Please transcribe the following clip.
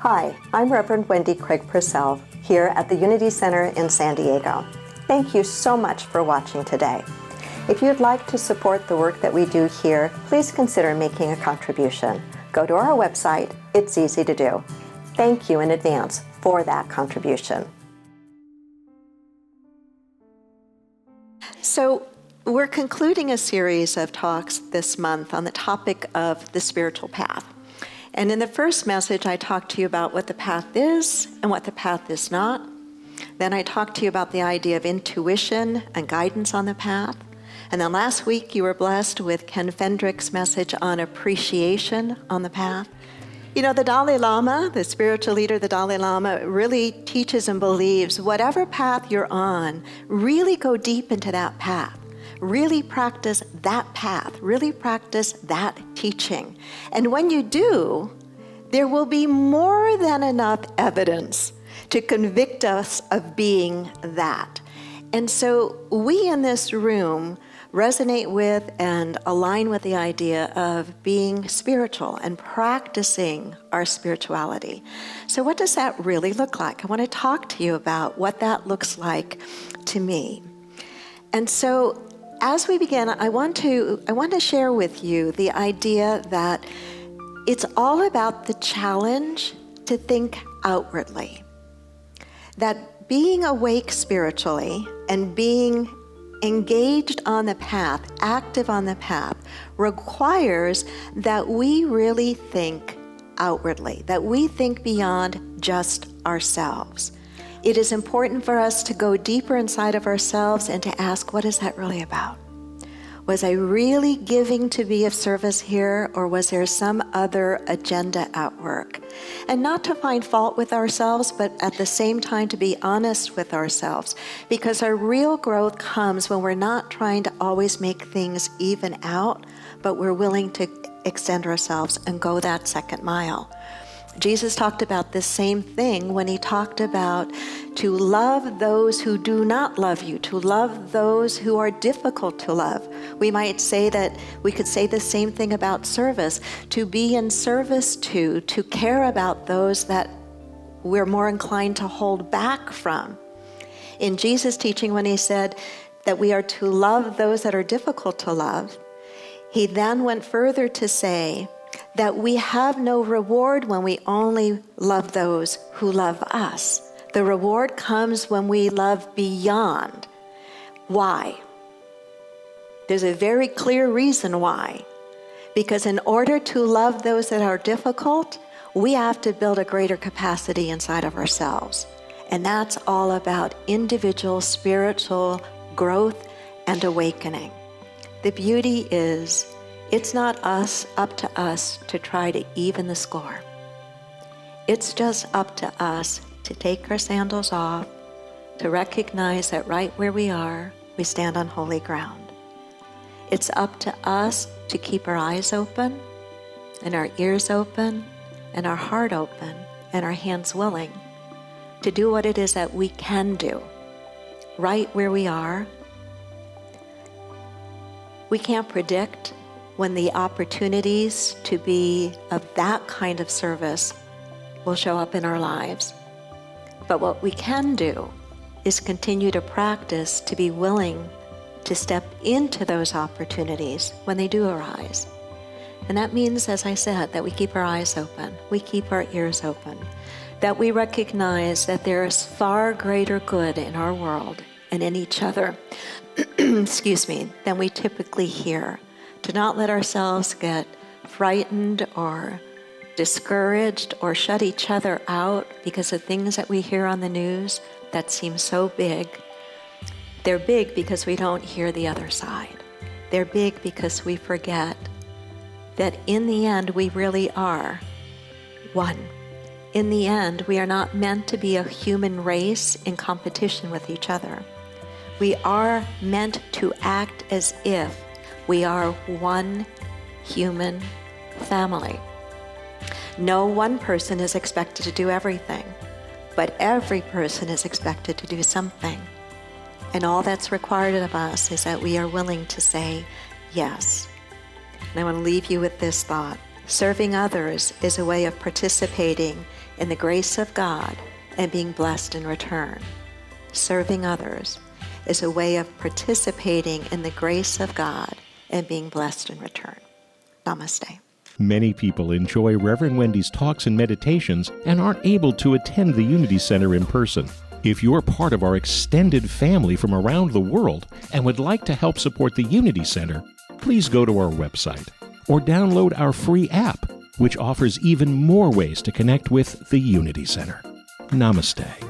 Hi, I'm Reverend Wendy Craig-Purcell here at the Unity Center in San Diego. Thank you so much for watching today. If you'd like to support the work that we do here, please consider making a contribution. Go to our website. It's easy to do. Thank you in advance for that contribution. So, we're concluding a series of talks this month on the topic of the spiritual path. And in the first message, I talked to you about what the path is and what the path is not. Then I talked to you about the idea of intuition and guidance on the path. And then last week, you were blessed with Ken Fendrick's message on appreciation on the path. You know, the Dalai Lama, the spiritual leader, the Dalai Lama, really teaches and believes whatever path you're on, really go deep into that path. Really practice that path. Really practice that teaching. And when you do, there will be more than enough evidence to convict us of being that. And so we in this room resonate with and align with the idea of being spiritual and practicing our spirituality. So what does that really look like? I want to talk to you about what that looks like to me. And so as we begin, I want to share with you the idea that it's all about the challenge to think outwardly. That being awake spiritually and being engaged on the path, active on the path, requires that we really think outwardly, that we think beyond just ourselves. It is important for us to go deeper inside of ourselves and to ask, what is that really about? Was I really giving to be of service here, or was there some other agenda at work? And not to find fault with ourselves, but at the same time to be honest with ourselves, because our real growth comes when we're not trying to always make things even out, but we're willing to extend ourselves and go that second mile. Jesus talked about this same thing when he talked about to love those who do not love you, to love those who are difficult to love. We might say that we could say the same thing about service, to be in service to care about those that we're more inclined to hold back from. In Jesus' teaching, when he said that we are to love those that are difficult to love, he then went further to say that we have no reward when we only love those who love us. The reward comes when we love beyond. Why? There's a very clear reason why. Because in order to love those that are difficult, we have to build a greater capacity inside of ourselves. And that's all about individual spiritual growth and awakening. The beauty is, it's not up to us to try to even the score. It's just up to us to take our sandals off, to recognize that right where we are, we stand on holy ground. It's up to us to keep our eyes open, and our ears open, and our heart open, and our hands willing to do what it is that we can do right where we are. We can't predict when the opportunities to be of that kind of service will show up in our lives. But what we can do is continue to practice to be willing to step into those opportunities when they do arise. And that means, as I said, that we keep our eyes open, we keep our ears open, that we recognize that there is far greater good in our world and in each other, excuse me, than we typically hear. To not let ourselves get frightened or discouraged or shut each other out because of things that we hear on the news that seem so big. They're big because we don't hear the other side. They're big because we forget that in the end we really are one. In the end, we are not meant to be a human race in competition with each other. We are meant to act as if we are one human family. No one person is expected to do everything, but every person is expected to do something. And all that's required of us is that we are willing to say yes. And I want to leave you with this thought. Serving others is a way of participating in the grace of God and being blessed in return. Serving others is a way of participating in the grace of God and being blessed in return. Namaste. Many people enjoy Reverend Wendy's talks and meditations and aren't able to attend the Unity Center in person. If you're part of our extended family from around the world and would like to help support the Unity Center, please go to our website or download our free app, which offers even more ways to connect with the Unity Center. Namaste.